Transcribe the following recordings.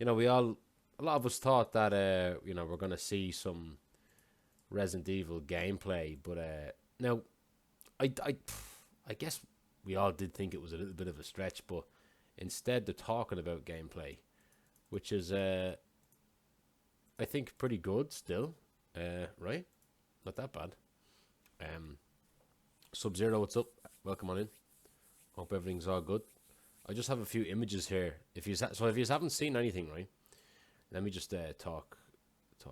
a lot of us thought that we're gonna see some Resident Evil gameplay, but now I I guess we all did think it was a little bit of a stretch, but instead they're talking about gameplay, which is I think pretty good still, right? Not that bad. Um, Sub Zero, what's up? Welcome on in. Hope everything's all good. I just have a few images here. If you haven't seen anything, right? Let me just talk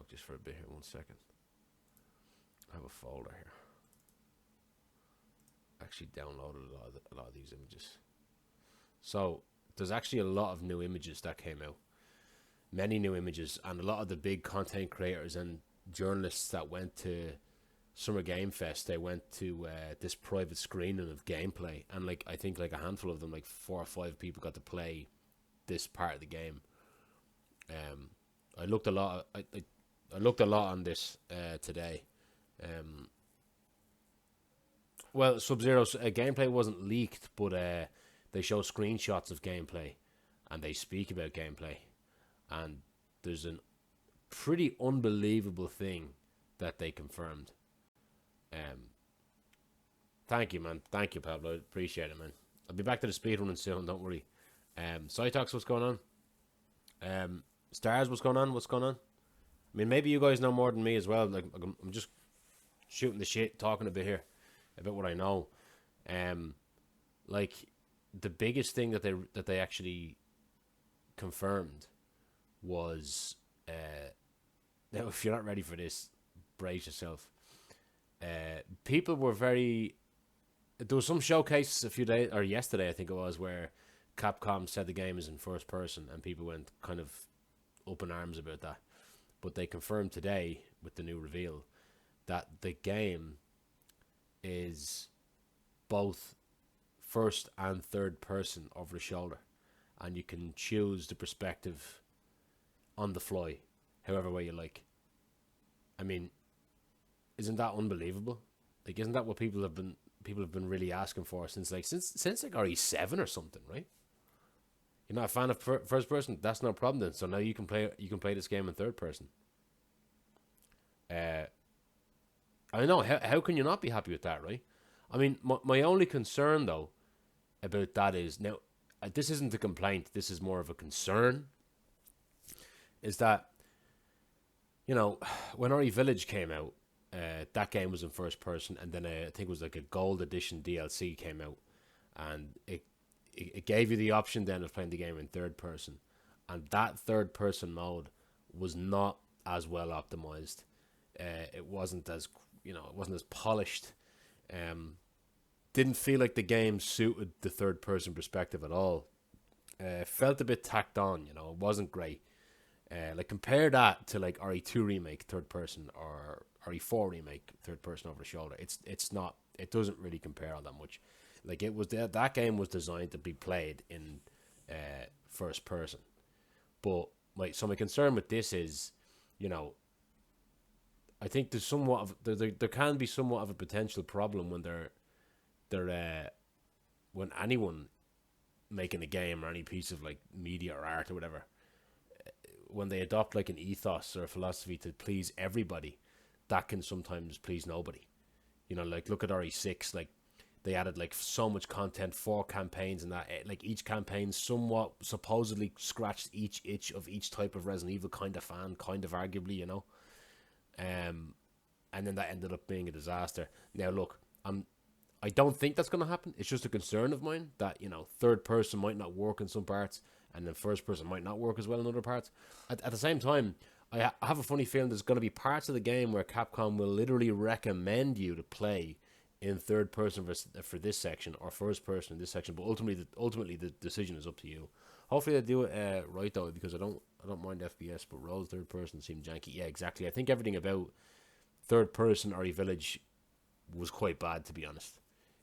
just for a bit here. 1 second. I have a folder here. Actually, downloaded a lot of these images. So there's actually a lot of new images that came out. Many new images, and a lot of the big content creators and journalists that went to Summer Game Fest, they went to this private screening of gameplay, and like I think like a handful of them, like 4 or 5 people, got to play this part of the game. I looked a lot. I looked a lot on this today. Um, well, Sub Zero's gameplay wasn't leaked, but they show screenshots of gameplay, and they speak about gameplay, and there's a pretty unbelievable thing that they confirmed. Um, Thank you, man. Thank you, Pablo. Appreciate it, man. I'll be back to the speedrunning soon. Don't worry. Cytox, what's going on? Stars, what's going on? What's going on? I mean, maybe you guys know more than me as well. Like, I'm just shooting the shit, talking a bit here about what I know. Um, like the biggest thing that they actually confirmed was now if you're not ready for this, brace yourself. People were very. There was some showcase a few days or yesterday, I think it was, where Capcom said the game is in first person, and people went kind of open arms about that. But they confirmed today with the new reveal that the game is both first and third person over the shoulder, and you can choose the perspective on the fly, however way you like. I mean, isn't that unbelievable? Like, isn't that what people have been really asking for since like RE7 or something, right? You're not a fan of first person. That's no problem then. So now you can play this game in third person. Uh, I know how can you not be happy with that, right? I mean, my only concern though about that is now this isn't a complaint. This is more of a concern. Is that when RE Village came out, that game was in first person, and then I think it was like a gold edition DLC came out, and it gave you the option then of playing the game in third person, and that third person mode was not as well optimized. It wasn't as it wasn't as polished. Um, didn't feel like the game suited the third person perspective at all. Felt a bit tacked on. It wasn't great. Like compare that to like RE2 remake third person or RE4 remake third person over the shoulder. It's not. It doesn't really compare all that much. Like it was that game was designed to be played in first person. But my concern with this is, you know, I think there's somewhat of there can be somewhat of a potential problem when when anyone making a game or any piece of like media or art or whatever, when they adopt like an ethos or a philosophy to please everybody, that can sometimes please nobody. Like look at RE6, like they added like so much content, 4 campaigns, and that like each campaign somewhat supposedly scratched each itch of each type of Resident Evil kind of fan, kind of arguably. And then that ended up being a disaster. Now look, I don't think that's going to happen. It's just a concern of mine that third person might not work in some parts, and then first person might not work as well in other parts. At the same time, I have a funny feeling there's going to be parts of the game where Capcom will literally recommend you to play in third person for this section or first person in this section, but ultimately the decision is up to you. Hopefully they do it right though, because I don't mind FPS, but roll third person seemed janky. Yeah, exactly. I think everything about third person or Village was quite bad, to be honest.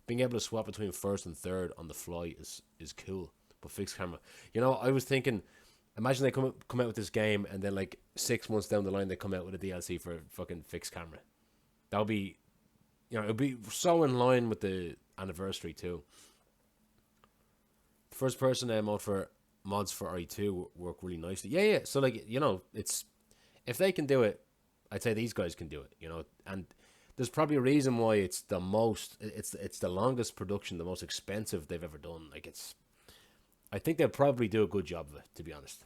Being able to swap between first and third on the fly is cool, but fixed camera. I was thinking, imagine they come out with this game and then like 6 months down the line they come out with a DLC for fucking fixed camera. That would be, it'd be so in line with the anniversary too. First person mode for mods for RE2 work really nicely. Yeah, yeah. So like it's if they can do it, I'd say these guys can do it. And there's probably a reason why it's the most. It's the longest production, the most expensive they've ever done. Like it's. I think they'll probably do a good job of it, to be honest.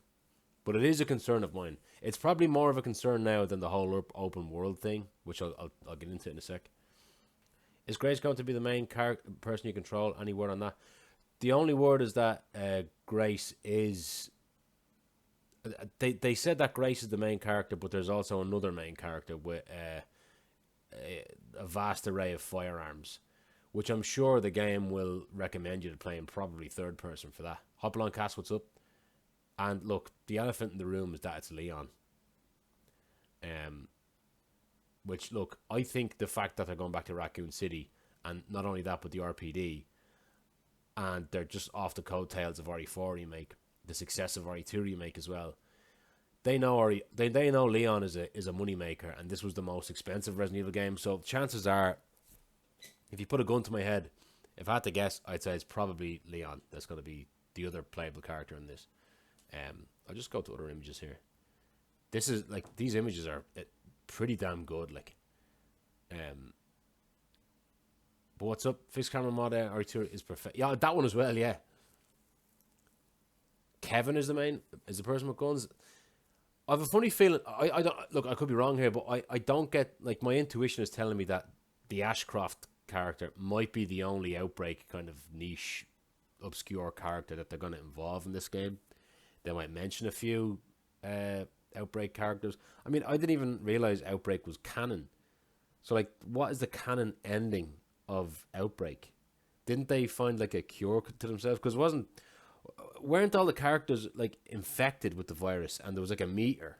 But it is a concern of mine. It's probably more of a concern now than the whole open world thing, which I'll get into in a sec. Is Grace going to be the main person you control? Any word on that? The only word is that Grace is. They said that Grace is the main character, but there's also another main character with a vast array of firearms, which I'm sure the game will recommend you to play in probably third person for that. Hopalong Cass, what's up? And look, the elephant in the room is that it's Leon. Which, look, I think the fact that they're going back to Raccoon City, and not only that, but the RPD, and they're just off the coattails of RE4 remake, the success of RE2 remake as well. They know they know Leon is a money maker, and this was the most expensive Resident Evil game. So chances are, if you put a gun to my head, if I had to guess, I'd say it's probably Leon. That's going to be the other playable character in this. I'll just go to other images here. This is like these images are pretty damn good. Like, but what's up? Fixed camera mod RE2 is perfect. Yeah, that one as well. Yeah. Kevin is the person with guns. I have a funny feeling. I don't look. I could be wrong here, but I don't get like my intuition is telling me that the Ashcroft character might be the only Outbreak kind of niche, obscure character that they're going to involve in this game. They might mention a few Outbreak characters. I mean, I didn't even realize Outbreak was canon. So like, what is the canon ending of Outbreak? Didn't they find like a cure to themselves? Because weren't all the characters like infected with the virus, and there was like a meter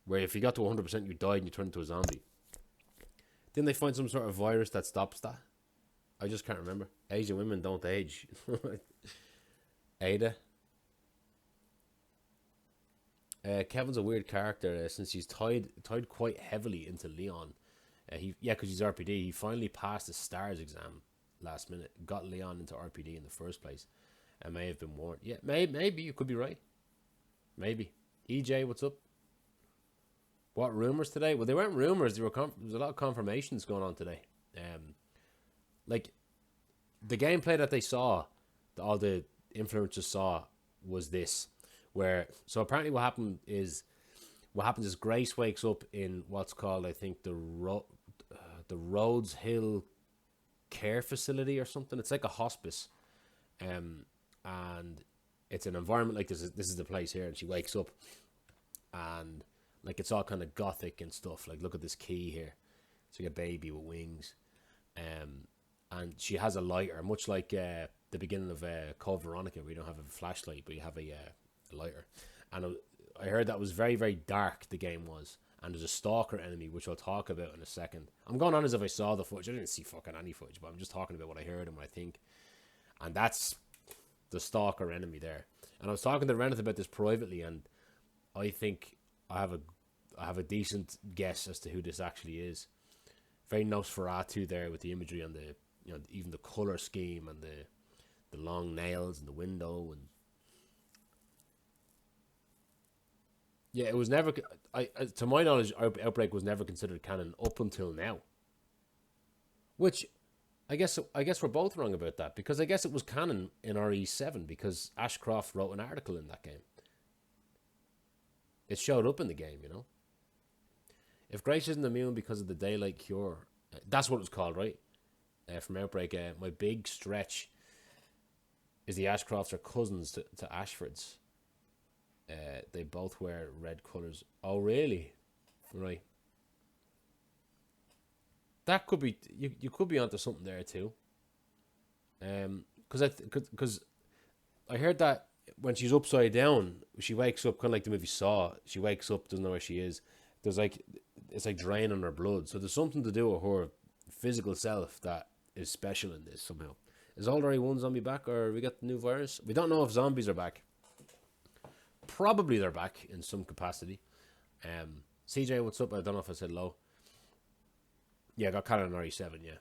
where if you got to 100% you died and you turned into a zombie? Didn't they find some sort of virus that stops that? I just can't remember. Asian women don't age. Ada. Kevin's a weird character since he's tied quite heavily into Leon. Because he's RPD. He finally passed the STARS exam last minute. Got Leon into RPD in the first place. And may have been warned. Yeah, maybe you could be right. Maybe. EJ, what's up? What rumors today? Well, they weren't rumors. There was a lot of confirmations going on today. Like the gameplay that they saw, all the influencers saw, was this. So apparently what happens is Grace wakes up in what's called, I think, the Rhodes Hill Care Facility or something. It's like a hospice. And it's an environment like this is the place here, and she wakes up and like it's all kind of gothic and stuff. Like, look at this key here. It's like a baby with wings. And she has a lighter, much like the beginning of Code Veronica, where you don't have a flashlight, but you have a lighter. And I heard that was very, very dark, the game was. And there's a stalker enemy, which I'll talk about in a second. I'm going on as if I saw the footage. I didn't see fucking any footage, but I'm just talking about what I heard and what I think. And that's the stalker enemy there. And I was talking to Reneth about this privately, and I think I have a decent guess as to who this actually is. Very Nosferatu there with the imagery and the even the color scheme and the long nails and the window. And yeah, it was never. To my knowledge, Outbreak was never considered canon up until now. Which I guess we're both wrong about that, because I guess it was canon in RE7 because Ashcroft wrote an article in that game. It showed up in the game, If Grace isn't immune because of the daylight cure, that's what it was called, right? From Outbreak, my big stretch is the Ashcrofts are cousins to Ashfords. They both wear red colours. Oh, really? Right. That could be you could be onto something there too. Because I heard that when she's upside down, she wakes up kind of like the movie Saw. She wakes up, doesn't know where she is. It's like draining her blood. So there's something to do with her physical self that is special in this somehow. Is already one zombie back, or we got the new virus? We don't know if zombies are back. Probably they're back in some capacity. CJ, what's up? I don't know if I said low. Yeah, I got Canon RE7, yeah.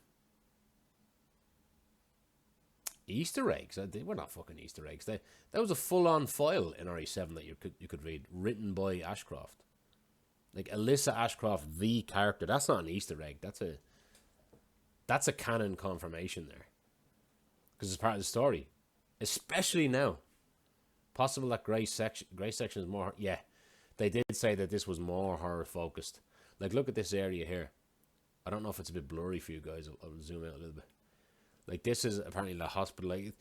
Easter eggs. They were not fucking Easter eggs. That was a full-on file in RE7 that you could read, written by Ashcroft. Like Alyssa Ashcroft, the character. That's not an Easter egg. That's a canon confirmation there, because it's part of the story, especially now. Possible that Grace section is more. Yeah, they did say that this was more horror focused. Like, look at this area here. I don't know if it's a bit blurry for you guys. I'll zoom out a little bit. Like, this is apparently the hospital. Like,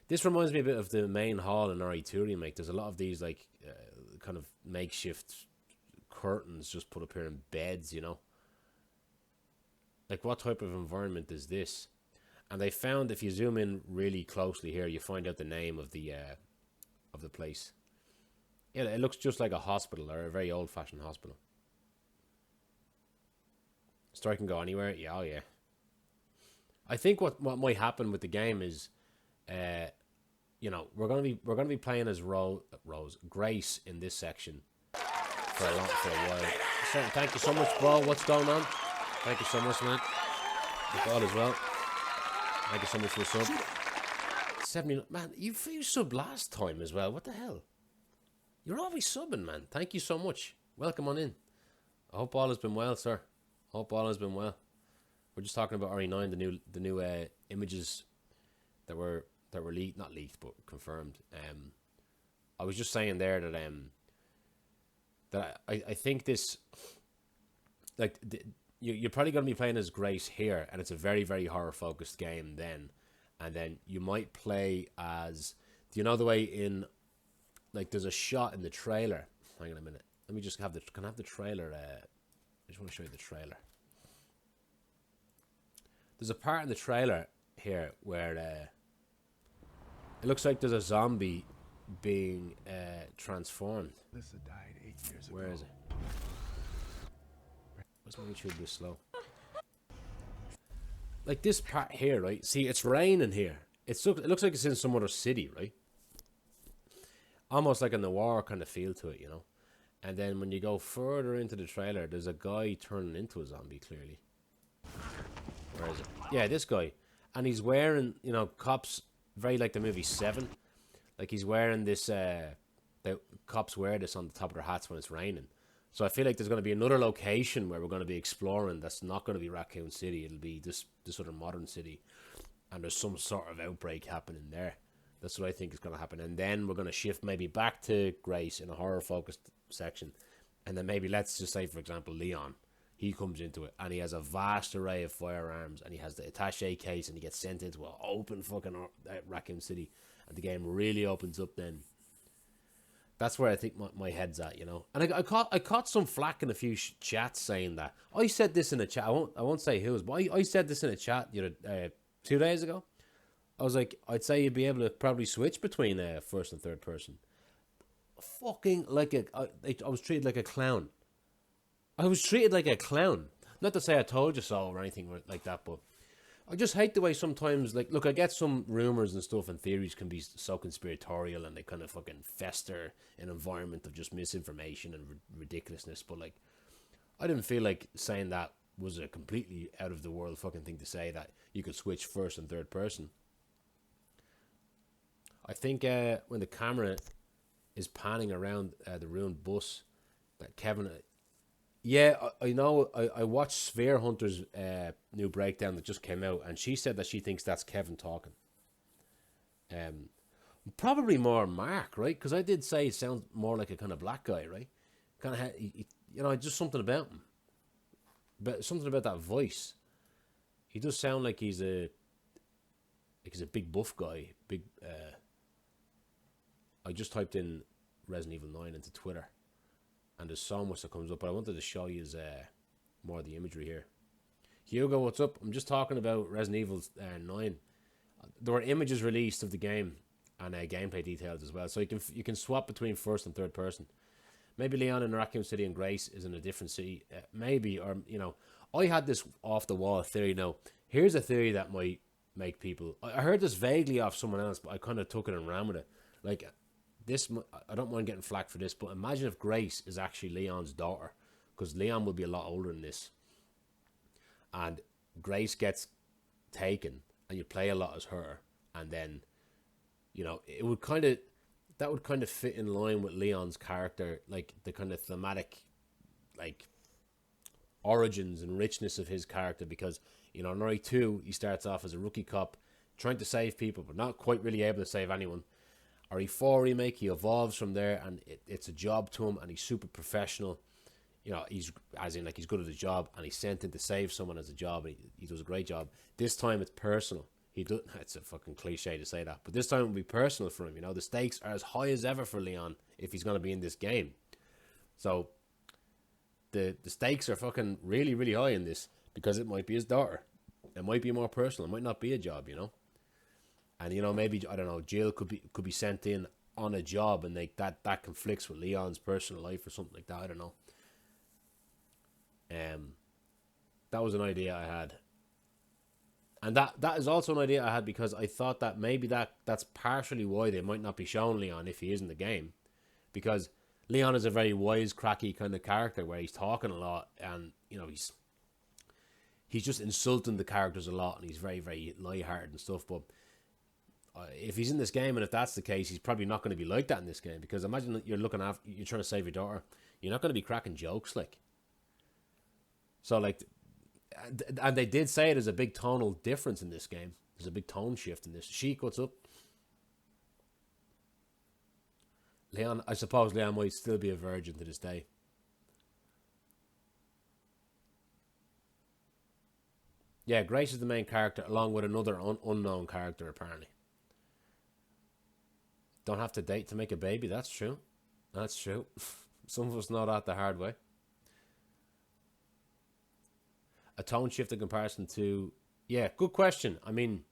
this reminds me a bit of the main hall in RE2 remake. There's a lot of these like kind of makeshift curtains just put up here in beds, you know. Like, what type of environment is this? And they found, if you zoom in really closely here, you find out the name of the place. Yeah, it looks just like a hospital, or a very old-fashioned hospital. Story can go anywhere. Yeah, oh yeah. I think what might happen with the game is, you know, we're gonna be playing as Grace in this section for a while. So, thank you so much, bro. What's going on? Thank you so much, man. Thank God as well. Thank you so much for the sub. 70, man. You subbed last time as well. What the hell? You're always subbing, man. Thank you so much. Welcome on in. I hope all has been well, sir. Hope all has been well. We're just talking about RE9, the new images that were leaked, not leaked, but confirmed. I was just saying there that I think this, like, you're probably going to be playing as Grace here, and it's a very, very horror focused game then, and then you might play as, do you know the way in, like, there's a shot in the trailer. Hang on a minute. Let me just can I have the trailer? I just want to show you the trailer. There's a part in the trailer here where it looks like there's a zombie being transformed. Alyssa died 8 years ago. Where is it? What's my YouTube this slow? Like this part here, right? See, it's raining here. It looks like it's in some other city, right? Almost like a noir kind of feel to it, you know? And then when you go further into the trailer, there's a guy turning into a zombie, clearly. Where is it? Yeah, this guy. And he's wearing, you know, cops, very like the movie Seven. Like, he's wearing this, the cops wear this on the top of their hats when it's raining. So I feel like there's going to be another location where we're going to be exploring that's not going to be Raccoon City. It'll be this other modern city. And there's some sort of outbreak happening there. That's what I think is going to happen. And then we're going to shift maybe back to Grace in a horror-focused section. And then maybe, let's just say, for example, Leon. He comes into it, and he has a vast array of firearms, and he has the attaché case, and he gets sent into an open fucking Raccoon City. And the game really opens up then. That's where I think my head's at, you know. And I caught some flack in a few chats saying that. I said this in a chat. I won't say whose, but I said this in a chat 2 days ago. I was like, I'd say you'd be able to probably switch between first and third person. Fucking like I was treated like a clown. I was treated like a clown. Not to say I told you so or anything like that, but I just hate the way sometimes, like, look, I get some rumors and stuff and theories can be so conspiratorial and they kind of fucking fester in an environment of just misinformation and ridiculousness, but, like, I didn't feel like saying that was a completely out of the world fucking thing to say, that you could switch first and third person. I think when the camera is panning around the ruined bus, that Kevin... Yeah, I know. I watched Sphere Hunter's new breakdown that just came out, and she said that she thinks that's Kevin talking. Probably more Mark, right? Because I did say it sounds more like a kind of black guy, right? Kind of, you know, just something about him, but something about that voice. He does sound like he's a big buff guy. Big. I just typed in Resident Evil 9 into Twitter. And there's so much that comes up, but I wanted to show you more of the imagery here. Hugo, what's up? I'm just talking about Resident Evil 9. There were images released of the game and gameplay details as well, so you can swap between first and third person. Maybe Leon in Raccoon City and Grace is in a different city, maybe, or you know, I had this off the wall theory. Now, here's a theory that might make people. I heard this vaguely off someone else, but I kind of took it and ran with it. Like, this, I don't mind getting flack for this, but imagine if Grace is actually Leon's daughter, because Leon will be a lot older than this, and Grace gets taken, and you play a lot as her, and then, you know, that would kind of fit in line with Leon's character, like the kind of thematic, like, origins and richness of his character, because, you know, in RE2 he starts off as a rookie cop trying to save people but not quite really able to save anyone. RE4 remake, he evolves from there, and it's a job to him, and he's super professional. You know, he's, as in, like, he's good at his job, and he's sent in to save someone as a job, and he does a great job. This time it's personal. It's a fucking cliche to say that, but this time it will be personal for him. You know, the stakes are as high as ever for Leon if he's going to be in this game. So the stakes are fucking really, really high in this, because it might be his daughter. It might be more personal. It might not be a job, you know. And, you know, maybe, I don't know, Jill could be sent in on a job, and that conflicts with Leon's personal life or something like that. I don't know. That was an idea I had. And that is also an idea I had, because I thought that maybe that's partially why they might not be showing Leon if he is in the game. Because Leon is a very wisecracky kind of character where he's talking a lot, and, you know, he's just insulting the characters a lot, and he's very, very lighthearted and stuff. But if he's in this game, and if that's the case, he's probably not going to be like that in this game, because imagine that you're trying to save your daughter. You're not going to be cracking jokes, like. So, like, and they did say there's a big tonal difference in this game. There's a big tone shift in this. Sheik, what's up? Leon, I suppose Leon might still be a virgin to this day. Yeah, Grace is the main character, along with another unknown character, apparently. Don't have to date to make a baby. That's true. That's true. Some of us know that the hard way. A tone shift in comparison to... Yeah, good question. I mean,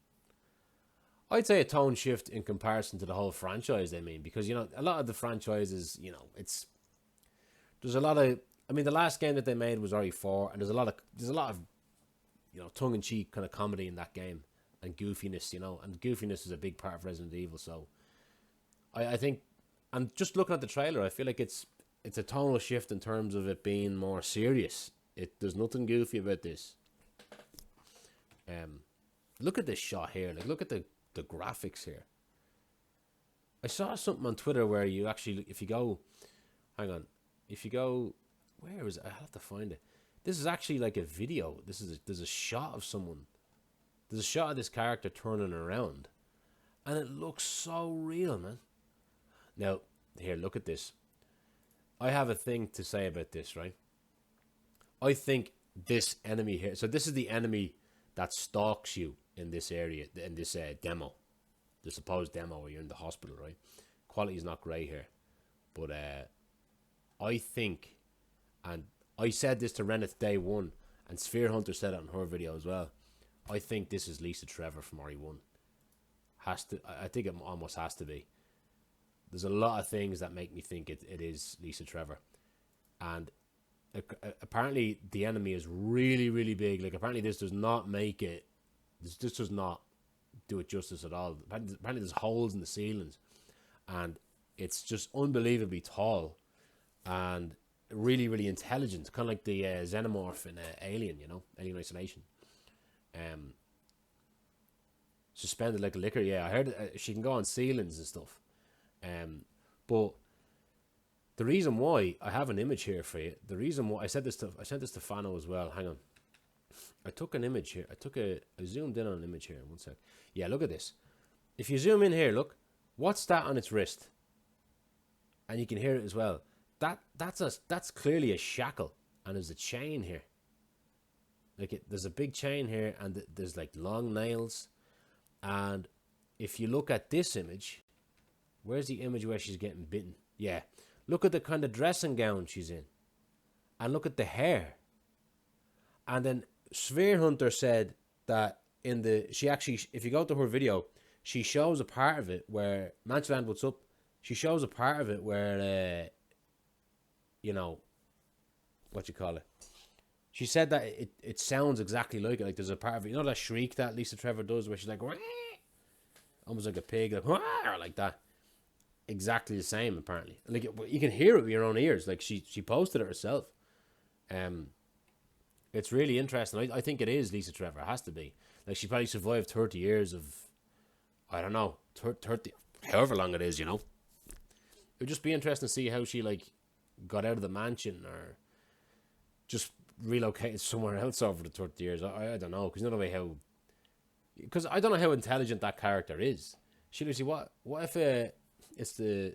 I'd say a tone shift in comparison to the whole franchise, I mean, because, you know, a lot of the franchises, you know, there's a lot of... I mean, the last game that they made was RE4, and there's a lot of, you know, tongue-in-cheek kind of comedy in that game, and goofiness, you know, and goofiness is a big part of Resident Evil, so I think, and just looking at the trailer, I feel like it's a tonal shift in terms of it being more serious. There's nothing goofy about this. Look at this shot here. Like, look at the graphics here. I saw something on Twitter where you actually, if you go, where is it? I have to find it. This is actually like a video. There's a shot of someone. There's a shot of this character turning around, and it looks so real, man. Now, here, look at this. I have a thing to say about this, right? I think this enemy here... So this is the enemy that stalks you in this area, in this demo. The supposed demo where you're in the hospital, right? Quality is not great here. But I think... And I said this to Reneth day one, and Sphere Hunter said it in her video as well. I think this is Lisa Trevor from RE1. I think it almost has to be. There's a lot of things that make me think it is Lisa Trevor. And apparently the enemy is really, really big. Like, apparently this does not make it... This does not do it justice at all. Apparently there's holes in the ceilings. And it's just unbelievably tall. And really, really intelligent. Kind of like the xenomorph in Alien, you know? Alien Isolation. Suspended like a liquor. Yeah, I heard she can go on ceilings and stuff. But the reason why I have an image here for you, the reason why I sent this to Fano as well. Hang on, I took an image here. I zoomed in on an image here. One sec. Yeah, look at this. If you zoom in here, look, what's that on its wrist? And you can hear it as well. That's clearly a shackle, and there's a chain here. Like, there's a big chain here, and there's like long nails. And if you look at this image, where's the image where she's getting bitten? Yeah. Look at the kind of dressing gown she's in. And look at the hair. And then Sphere Hunter said that she actually, if you go to her video, she shows a part of it where, Manchland, what's up? She shows a part of it where, you know, what you call it? She said that it sounds exactly like it. Like, there's a part of it, you know that shriek that Lisa Trevor does where she's like, almost like a pig, like that. Exactly the same, apparently. Like, you can hear it with your own ears. Like, she posted it herself. It's really interesting. I think it is Lisa Trevor. It has to be. Like, she probably survived 30 years of I don't know, 30, however long it is, you know. It would just be interesting to see how she like got out of the mansion or just relocated somewhere else over the 30 years. I don't know, because you know the way how, because I don't know how intelligent that character is. She literally, what if it's the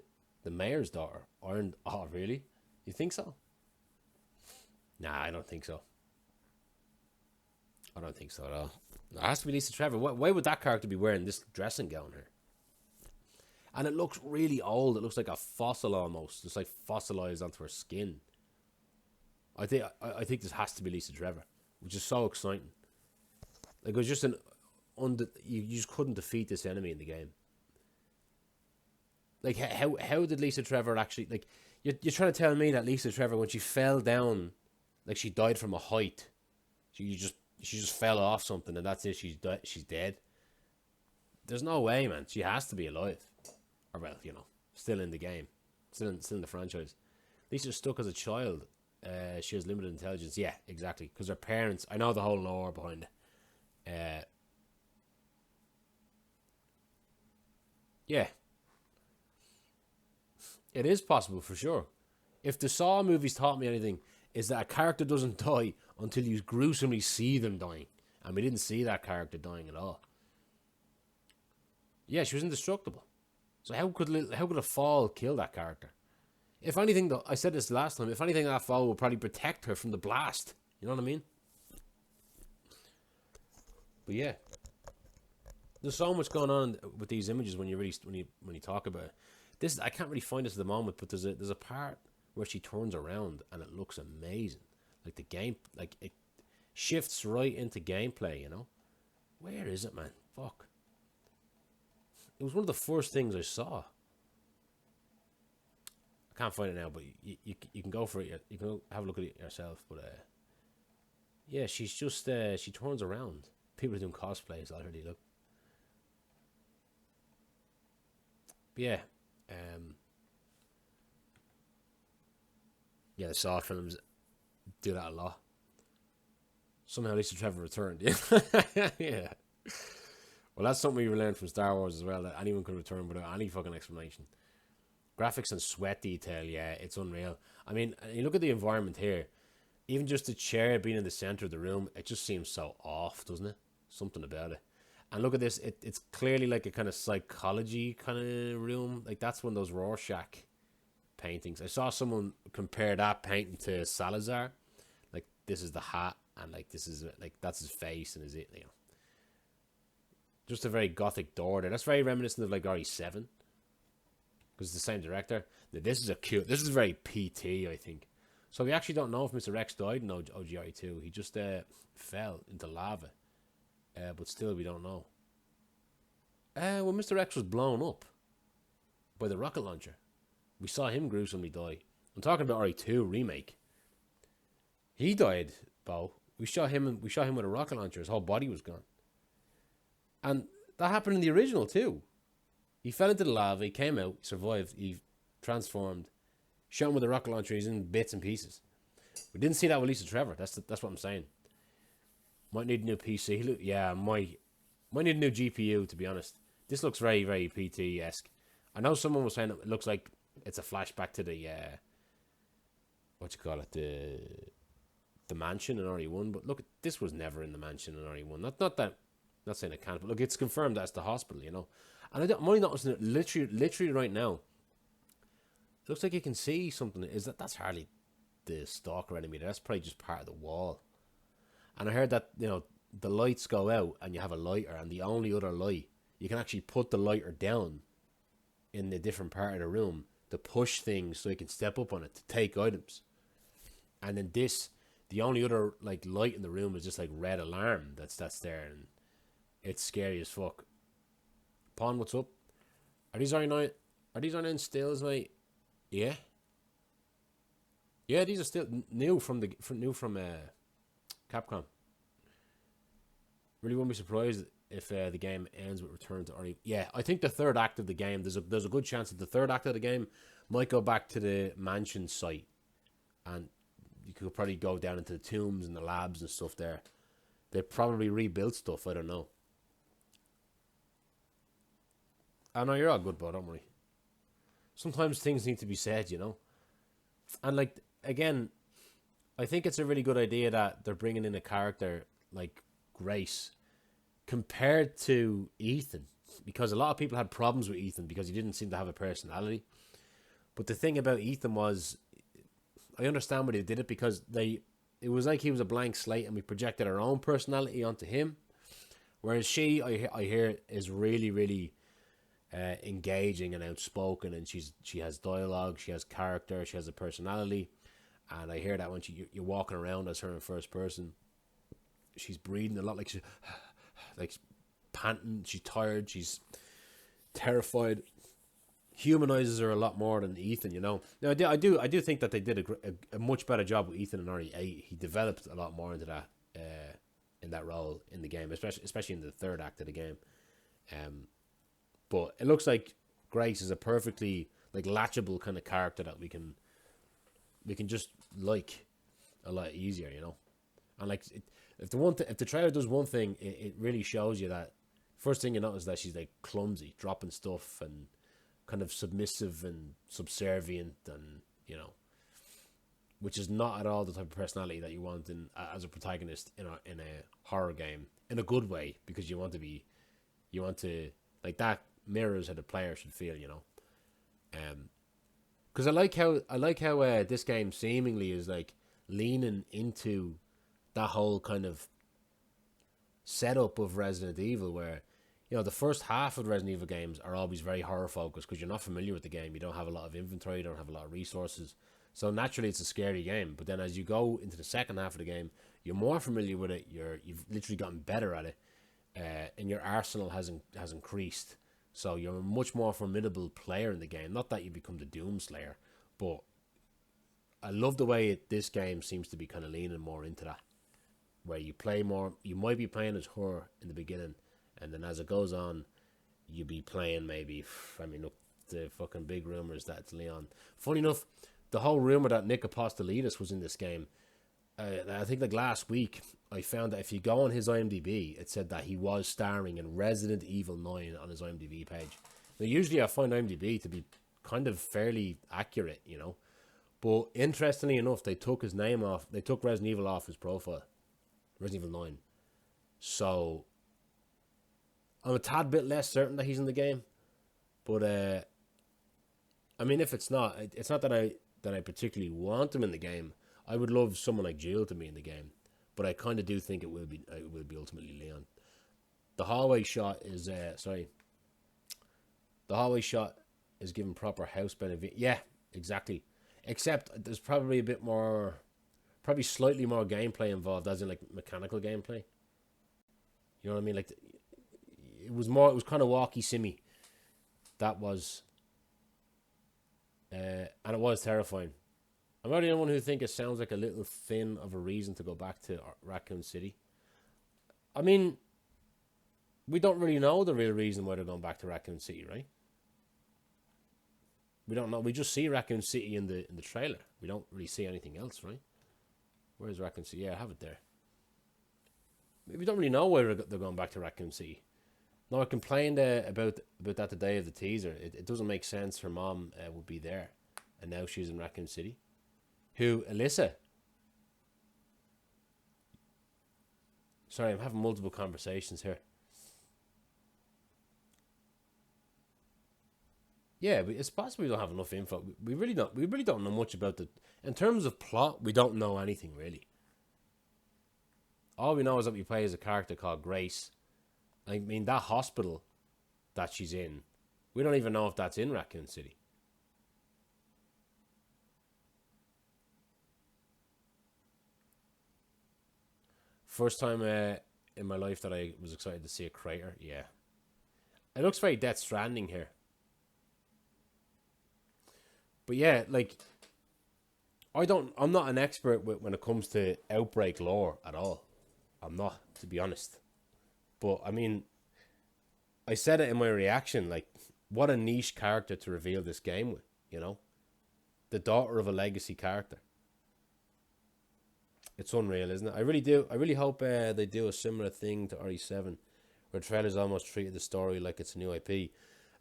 mayor's daughter? Oh, really? You think so? Nah, I don't think so. I don't think so at all. It has to be Lisa Trevor. Why would that character be wearing this dressing gown here? And it looks really old. It looks like a fossil almost. Just like fossilized onto her skin. I think this has to be Lisa Trevor, which is so exciting. Like, it was just you just couldn't defeat this enemy in the game. Like, how did Lisa Trevor actually, like, you're trying to tell me that Lisa Trevor, when she fell down, like, she died from a height. She just fell off something and that's it. She's dead. There's no way, man. She has to be alive, or well, you know, still in the game, still in the franchise. Lisa's stuck as a child. She has limited intelligence. Yeah, exactly. Because her parents, I know the whole lore behind it. Yeah, it is possible for sure. If the Saw movies taught me anything, is that a character doesn't die until you gruesomely see them dying, and we didn't see that character dying at all. Yeah, she was indestructible. So how could a fall kill that character? If anything, though, I said this last time. If anything, that fall will probably protect her from the blast. You know what I mean? But yeah, there's so much going on with these images when you talk about it. This, I can't really find this at the moment, but there's a part where she turns around and it looks amazing. Like the game, like it shifts right into gameplay. You know, where is it, man? Fuck. It was one of the first things I saw. I can't find it now, but you can go for it. You can go have a look at it yourself. But yeah, she's just she turns around. People are doing cosplays already. Look. But yeah, yeah, the Saw films do that a lot. Somehow Lisa Trevor returned. Yeah, yeah. Well, that's something we learned from Star Wars as well, that anyone can return without any fucking explanation. Graphics and sweat detail, yeah, it's unreal. I mean, you look at the environment here. Even just the chair being in the center of the room, it just seems so off, doesn't it? Something about it. And look at this, it's clearly like a kind of psychology kind of room. Like, that's one of those Rorschach paintings. I saw someone compare that painting to Salazar. Like, this is the hat, and like this is like that's his face, and is it, you know, just a very gothic door there. That's very reminiscent of like RE7, because it's the same director. This is very PT, I think. So we actually don't know if Mr. X died in OGRE2. He just fell into lava, but still we don't know. Well, Mr. X was blown up by the rocket launcher. We saw him gruesomely die. I'm talking about RE2 remake. He died, Bo. We shot him with a rocket launcher. His whole body was gone. And that happened in the original too. He fell into the lava, he came out, he survived, he transformed, shot him with a rocket launcher, he's in bits and pieces. We didn't see that with Lisa Trevor, that's what I'm saying. Might need a new PC. Yeah, might need a new GPU, to be honest. This looks very, very PT-esque. I know someone was saying it looks like it's a flashback to the, the mansion in RE1, but look, this was never in the mansion in RE1. Not saying it can't, but look, it's confirmed that's the hospital, you know. And I'm only noticing it literally right now. It looks like you can see something. That's hardly the stalker enemy. That's probably just part of the wall. And I heard that, you know, the lights go out and you have a lighter, and the only other light, you can actually put the lighter down in the different part of the room to push things so you can step up on it to take items. And then the only other like light in the room is just like red alarm that's there, and it's scary as fuck. Pawn, what's up? Are these R9 stills, mate? Yeah. Yeah, these are still new from Capcom. Really won't be surprised if the game ends with return to RE. Yeah, I think the third act of the game, there's a good chance that the third act of the game might go back to the mansion site, and you could probably go down into the tombs and the labs and stuff there. They probably rebuilt stuff, I don't know. I know you're all good, but don't worry. Sometimes things need to be said, you know. And like again, I think it's a really good idea that they're bringing in a character like Grace compared to Ethan, because a lot of people had problems with Ethan because he didn't seem to have a personality. But the thing about Ethan was, I understand why they did it, because it was like he was a blank slate and we projected our own personality onto him. Whereas she, I hear, is really, really engaging and outspoken, and she has dialogue, she has character, she has a personality. And I hear that when you're walking around as her in first person, she's breathing a lot, like she's like panting, she's tired, she's terrified. Humanizes her a lot more than Ethan, you know. Now I do think that they did a much better job with Ethan and Ari. He developed a lot more into that in that role in the game, especially in the third act of the game. But it looks like Grace is a perfectly like latchable kind of character that we can just like a lot easier, you know. And like if the trailer does one thing, it really shows you that first thing you notice that she's like clumsy, dropping stuff, and kind of submissive and subservient, and you know, which is not at all the type of personality that you want in as a protagonist in a horror game, in a good way, because you want to like that mirrors how the player should feel, you know. Because I like how this game seemingly is like leaning into that whole kind of setup of Resident Evil, where you know the first half of the Resident Evil games are always very horror focused because you're not familiar with the game, you don't have a lot of inventory, you don't have a lot of resources, so naturally it's a scary game. But then as you go into the second half of the game, you're more familiar with it, you've literally gotten better at it, and your arsenal has increased, so you're a much more formidable player in the game. Not that you become the Doom Slayer, but I love the way this game seems to be kind of leaning more into that, where you play more. You might be playing as her in the beginning, and then as it goes on, you be playing maybe. I mean, look, the fucking big rumors that it's Leon. Funny enough, the whole rumor that Nick Apostolidis was in this game. I think like last week, I found that if you go on his IMDb, it said that he was starring in Resident Evil 9 on his IMDb page. Now, usually I find IMDb to be kind of fairly accurate, you know. But interestingly enough, they took his name off. They took Resident Evil off his profile. Resident Evil 9. So, I'm a tad bit less certain that he's in the game. But, I mean, if it's not that I particularly want him in the game. I would love someone like Jill to be in the game, but I kind of do think it will be ultimately Leon. The hallway shot is The hallway shot is given proper house benefit. Yeah, exactly. Except there's probably a bit more, probably slightly more gameplay involved, as in like mechanical gameplay. You know what I mean? Like it was kind of walkie simmy. That was, and it was terrifying. I'm not the only one who think it sounds like a little thin of a reason to go back to Raccoon City. I mean, we don't really know the real reason why they're going back to Raccoon City, right? We don't know. We just see Raccoon City in the trailer. We don't really see anything else, right? Where's Raccoon City? Yeah, I have it there. We don't really know why they're going back to Raccoon City. No, I complained about that the day of the teaser. It doesn't make sense. Her mom would be there, and now she's in Raccoon City. Who, Alyssa? Sorry, I'm having multiple conversations here. Yeah, but it's possible we don't have enough info. We really don't know much about the. In terms of plot, we don't know anything really. All we know is that we play as a character called Grace. I mean, that hospital that she's in, we don't even know if that's in Raccoon City. First time in my life that I was excited to see a crater. Yeah, it looks very Death Stranding here. But yeah, like I'm not an expert when it comes to Outbreak lore at all. I'm not, to be honest. But I mean, I said it in my reaction. Like, what a niche character to reveal this game with. You know, the daughter of a legacy character. It's unreal, isn't it? I really do. I really hope they do a similar thing to RE7, where trailers almost treated the story like it's a new IP.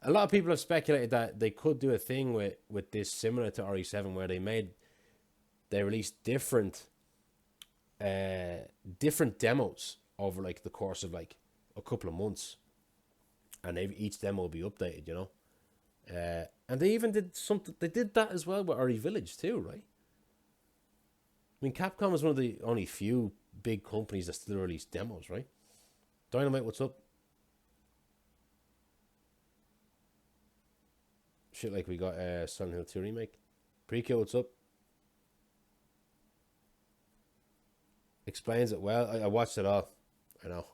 A lot of people have speculated that they could do a thing with this similar to RE7 where they released different demos over like the course of like a couple of months, and each demo will be updated, you know. And they even did something. They did that as well with RE Village too, right? I mean, Capcom is one of the only few big companies that still release demos, right? Dynamite, what's up? Shit, like we got Silent Hill 2 remake. Prequel, what's up? Explains it well. I watched it all. I know.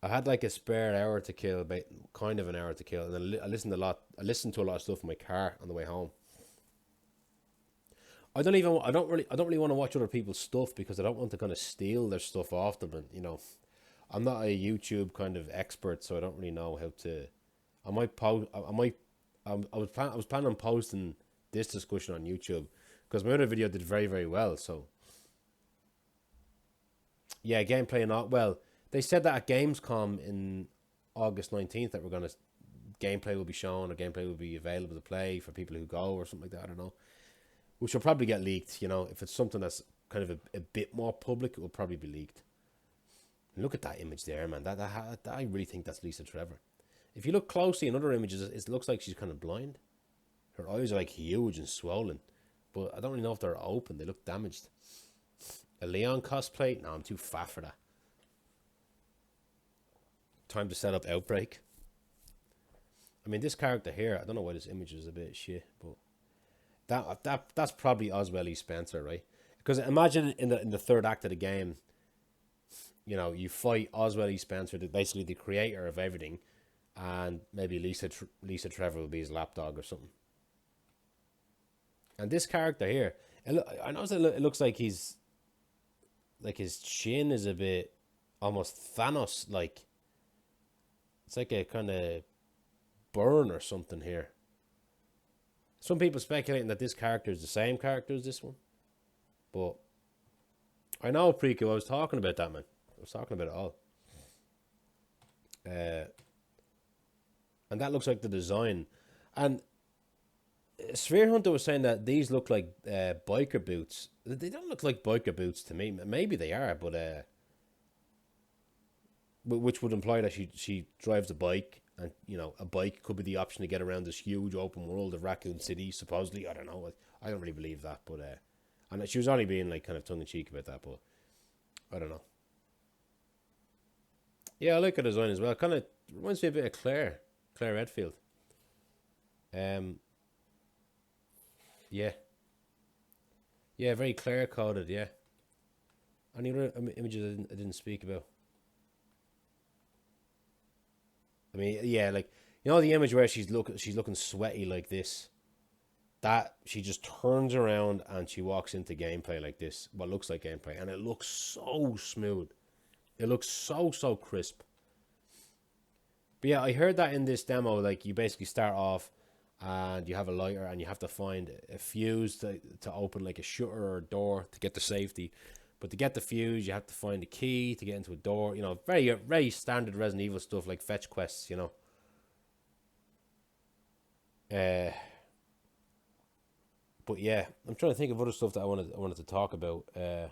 I had like a spare hour to kill, about kind of an hour to kill, and then I listened a lot. I listened to a lot of stuff in my car on the way home. I don't really want to watch other people's stuff because I don't want to kind of steal their stuff off them, and you know, I'm not a YouTube kind of expert, so I don't really know how to. I might post. I was planning on posting this discussion on YouTube because my other video did very, very well. So yeah, gameplay and all. Well, they said that at Gamescom in August 19th that gameplay will be shown, or gameplay will be available to play for people who go, or something like that. I don't know. Which will probably get leaked, you know. If it's something that's kind of a bit more public, it will probably be leaked. Look at that image there, man. That I really think that's Lisa Trevor. If you look closely in other images, it looks like she's kind of blind. Her eyes are like huge and swollen, but I don't really know if they're open. They look damaged. A Leon cosplay? No, I'm too fat for that. Time to set up Outbreak. I mean, this character here, I don't know why this image is a bit shit, but that's probably Oswell E. Spencer, right? Because imagine in the third act of the game, you know, you fight Oswell E. Spencer, basically the creator of everything, and maybe Lisa Trevor will be his lapdog or something. And this character here, I notice it looks like his chin is a bit almost Thanos like. It's like a kind of burn or something here. Some people speculating that this character is the same character as this one. But I know, Prequel, I was talking about that, man. I was talking about it all. And that looks like the design. And Sphere Hunter was saying that these look like biker boots. They don't look like biker boots to me. Maybe they are, but which would imply that she drives a bike, and you know, a bike could be the option to get around this huge open world of Raccoon City. Supposedly, I don't know. I don't really believe that, but and she was only being like kind of tongue in cheek about that, but I don't know. Yeah, I like her design as well. Kind of reminds me a bit of Claire Redfield. Yeah, very Claire coded. Yeah. Any other images I didn't speak about? I mean, yeah, like, you know, the image where she's looking sweaty like this. That she just turns around and she walks into gameplay like this, what looks like gameplay, and it looks so smooth. It looks so crisp. But yeah, I heard that in this demo, like, you basically start off and you have a lighter and you have to find a fuse to open like a shutter or door to get the safety. But to get the fuse, you have to find a key to get into a door. You know, very, very standard Resident Evil stuff, like fetch quests, you know. But yeah, I'm trying to think of other stuff that I wanted to talk about. I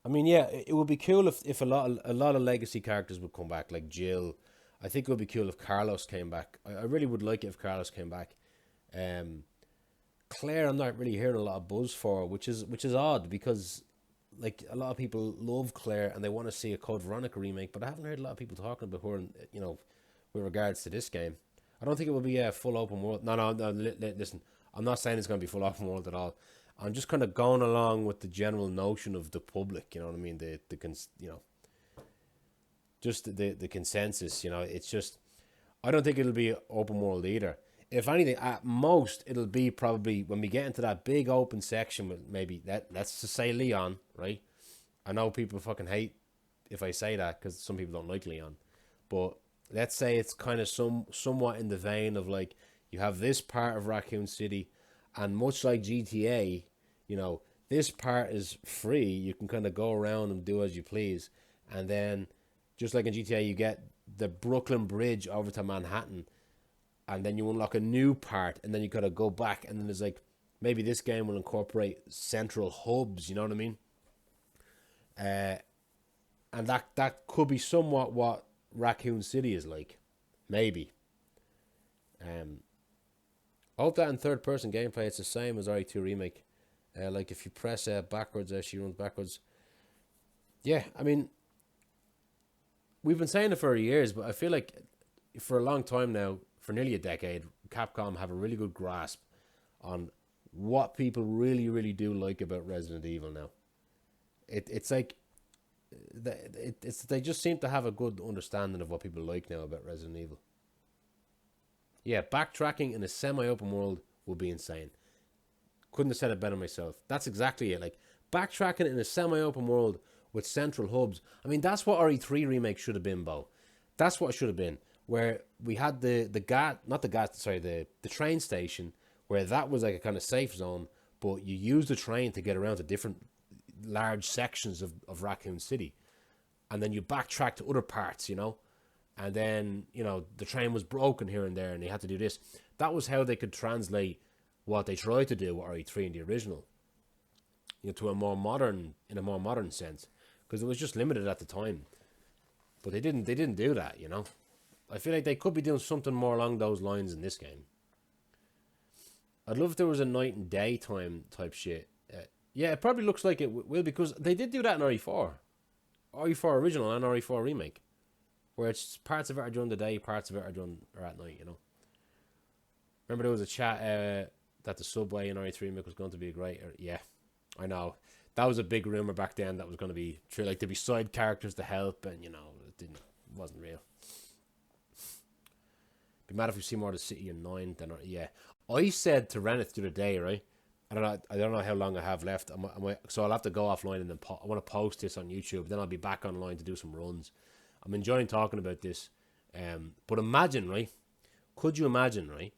mean, yeah, it would be cool if a lot of legacy characters would come back, like Jill. I think it would be cool if Carlos came back. I really would like it if Carlos came back. Claire, I'm not really hearing a lot of buzz for, which is odd because, like, a lot of people love Claire and they want to see a Code Veronica remake, but I haven't heard a lot of people talking about her, you know, with regards to this game. I don't think it will be a full open world. No. Listen, I'm not saying it's going to be full open world at all. I'm just kind of going along with the general notion of the public. You know what I mean? Just the consensus. You know, it's just, I don't think it'll be open world either. If anything, at most, it'll be probably when we get into that big open section with maybe let's just say Leon, right? I know people fucking hate if I say that because some people don't like Leon, but let's say it's kind of somewhat in the vein of, like, you have this part of Raccoon City, and much like GTA, you know, this part is free. You can kind of go around and do as you please, and then Just like in GTA, you get the Brooklyn Bridge over to Manhattan, and then you unlock a new part, and then you gotta go back, and then there's like maybe this game will incorporate central hubs. You know what I mean? And that could be somewhat what Raccoon City is like, maybe. I hope that in third person gameplay it's the same as RE2 Remake. Like if you press backwards, she runs backwards. Yeah, I mean, we've been saying it for years, but I feel like for a long time now, for nearly a decade, Capcom have a really good grasp on what people really, really do like about Resident Evil now. It's like they just seem to have a good understanding of what people like now about Resident Evil. Yeah, backtracking in a semi-open world would be insane. Couldn't have said it better myself. That's exactly it. Like backtracking in a semi-open world with central hubs. I mean, that's what RE3 Remake should have been, Bo. That's what it should have been. Where we had the train station, where that was like a kind of safe zone, but you use the train to get around to different large sections of Raccoon City. And then you backtrack to other parts, you know? And then, you know, the train was broken here and there and they had to do this. That was how they could translate what they tried to do with RE3 in the original, you know, to a more modern sense, because it was just limited at the time. But they didn't do that, you know. I feel like they could be doing something more along those lines in this game. I'd love if there was a night and daytime type shit. Yeah, it probably looks like it will, because they did do that in RE4 original and RE4 remake, where it's parts of it are during the day, parts of it are at night, you know. Remember there was a chat that the subway in RE3 remake was going to be great. Yeah, I know. That was a big rumor back then that was going to be true. Like there'd be side characters to help, and you know, it wasn't real. Be mad if we see more of the city in 9 than yeah. I said to Reneth the other day, right? I don't know how long I have left. So I'll have to go offline and then I want to post this on YouTube. Then I'll be back online to do some runs. I'm enjoying talking about this. But imagine, right? Could you imagine, right?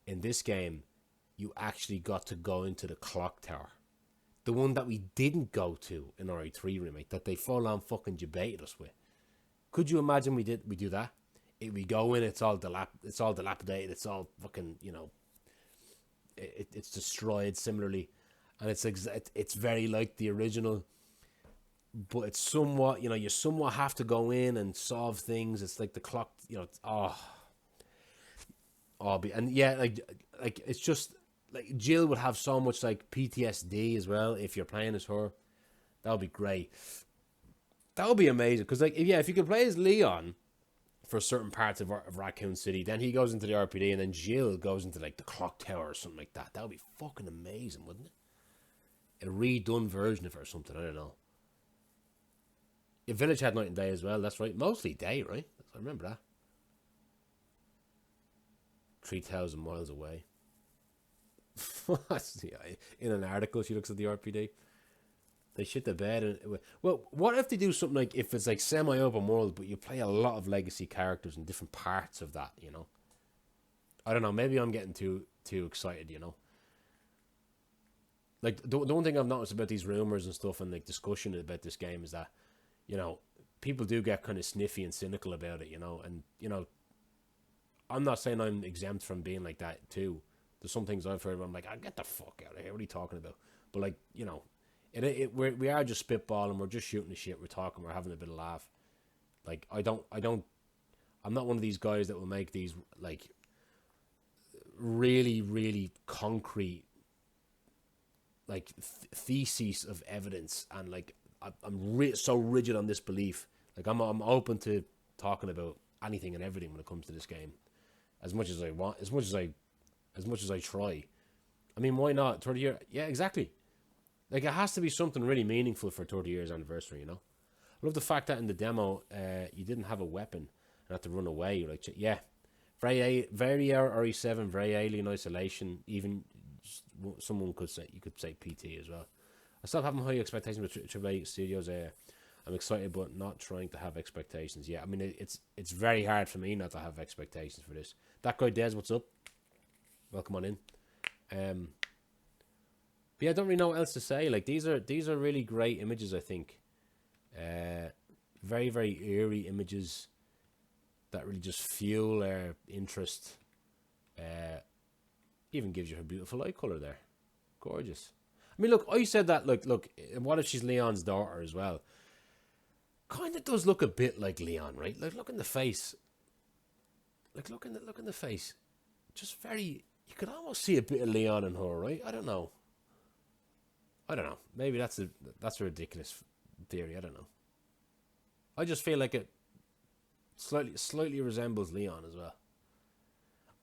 In this game, you actually got to go into the clock tower. The one that we didn't go to in RE3 remake, that they full on fucking debated us with. Could you imagine we do that? We go in, it's all dilapidated, it's all fucking, you know, it's destroyed similarly, and it's very like the original, but it's somewhat, you know, you somewhat have to go in and solve things. It's like the clock, you know, and yeah, like it's just like Jill would have so much like PTSD as well if you're playing as her. That would be great. That would be amazing, because like if you could play as Leon for certain parts of Raccoon City, then he goes into the RPD, and then Jill goes into like the clock tower or something like that. That would be fucking amazing, wouldn't it? A redone version of it or something, I don't know. Village had night and day as well, that's right. Mostly day, right? I remember that. 3,000 miles away. In an article, she looks at the RPD. They shit the bed. And well, what if they do something like, if it's like semi-open world, but you play a lot of legacy characters in different parts of that, you know? I don't know. Maybe I'm getting too excited, you know? Like, the one thing I've noticed about these rumors and stuff and like discussion about this game is that, you know, people do get kind of sniffy and cynical about it, you know? And, you know, I'm not saying I'm exempt from being like that too. There's some things I've heard where I'm like, get the fuck out of here. What are you talking about? But like, you know, we are just spitballing, we're just shooting the shit, we're talking, we're having a bit of laugh. Like I'm not one of these guys that will make these like really, really concrete like theses of evidence, and like I'm so rigid on this belief. Like I'm open to talking about anything and everything when it comes to this game, as much as I want, as much as I try. I mean, why not 30 years? Yeah, exactly. Like, it has to be something really meaningful for 30 years anniversary, you know? I love the fact that in the demo, you didn't have a weapon and had to run away. You're like, yeah, very RE7, very Alien Isolation. Even someone could say, you could say PT as well. I still have high expectations with AAA studios. I'm excited, but not trying to have expectations. Yeah, I mean, it's very hard for me not to have expectations for this. That guy Des, what's up? Welcome on in. But yeah, I don't really know what else to say. Like, these are really great images, I think. very, very eerie images that really just fuel our interest. Even gives you her beautiful eye color there. Gorgeous. I mean, look, I said that, look, what if she's Leon's daughter as well? Kind of does look a bit like Leon, right? Like, look in the face. Like, look in the face. Just very, you could almost see a bit of Leon in her, right? I don't know. Maybe that's a ridiculous theory. I don't know. I just feel like it slightly resembles Leon as well.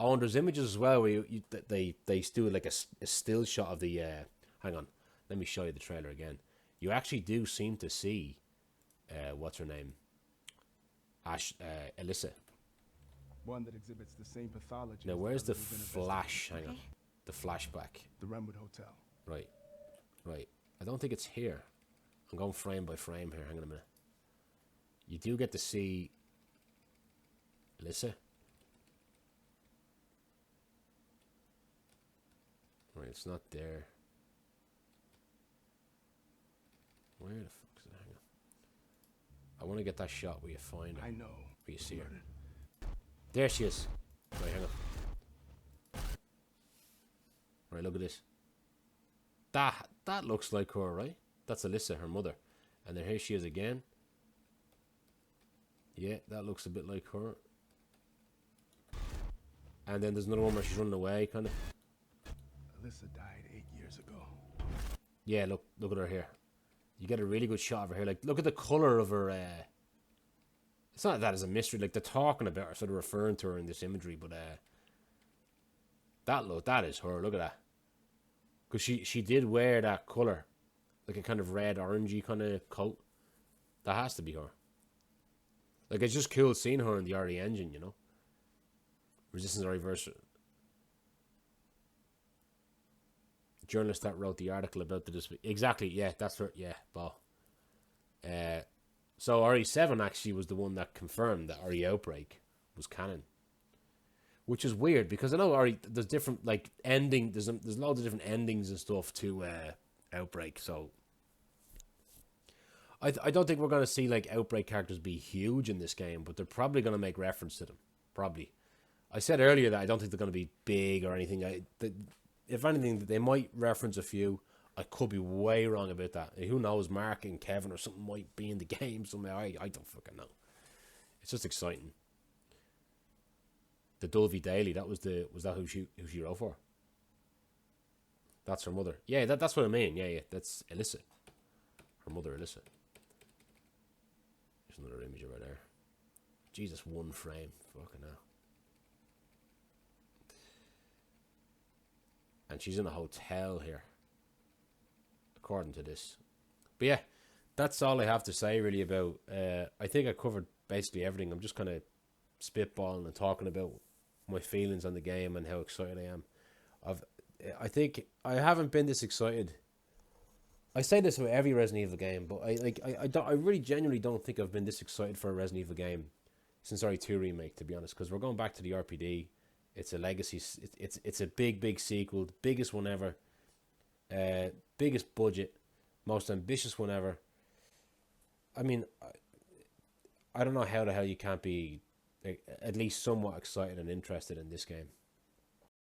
Oh, and there's images as well where they do like a still shot of the. Hang on, let me show you the trailer again. You actually do seem to see, what's her name? Alyssa. One that exhibits the same pathology. Now, where's the flash? Hang on, the flashback. The Renwood Hotel. Right. I don't think it's here. I'm going frame by frame here. Hang on a minute. You do get to see Alyssa. Right, it's not there. Where the fuck is it? Hang on. I want to get that shot where you find her. I know. Where you see her. There she is. Right, hang on. Right, look at this. That looks like her, right? That's Alyssa, her mother. And then here she is again. Yeah, that looks a bit like her. And then there's another one where she's running away, kind of. Alyssa died 8 years ago. Yeah, look at her here. You get a really good shot of her here. Like, look at the color of her. It's not that as a mystery. Like, they're talking about her, sort of referring to her in this imagery. But that is her. Look at that. Because she did wear that color, like a kind of red orangey kind of coat. That has to be her. Like, it's just cool seeing her in the RE engine, you know. Resistance or Reverse. Journalist that wrote the article about the dispute. Exactly, yeah, that's right. Yeah, Bo. So RE7 actually was the one that confirmed that RE Outbreak was canon, which is weird because I know there's different like ending. There's loads of different endings and stuff to Outbreak. So I don't think we're going to see like Outbreak characters be huge in this game, but they're probably going to make reference to them. Probably. I said earlier that I don't think they're going to be big or anything. If anything, they might reference a few. I could be way wrong about that. Who knows? Mark and Kevin or something might be in the game somehow. I don't fucking know. It's just exciting. The Dulvey Daily. Was that who she wrote for? That's her mother. Yeah, that's what I mean. Yeah. That's Alyssa. Her mother, Alyssa. There's another image right there. Jesus, one frame. Fucking hell. And she's in a hotel here, according to this. But yeah, that's all I have to say really about. I think I covered basically everything. I'm just kind of spitballing and talking about my feelings on the game and how excited I am. I think I haven't been this excited. I say this about every Resident Evil game, but I really genuinely don't think I've been this excited for a Resident Evil game since RE2 remake, to be honest. Because we're going back to the RPD. It's a legacy. It's a big sequel, the biggest one ever, biggest budget, most ambitious one ever. I mean, I don't know how the hell you can't be at least somewhat excited and interested in this game.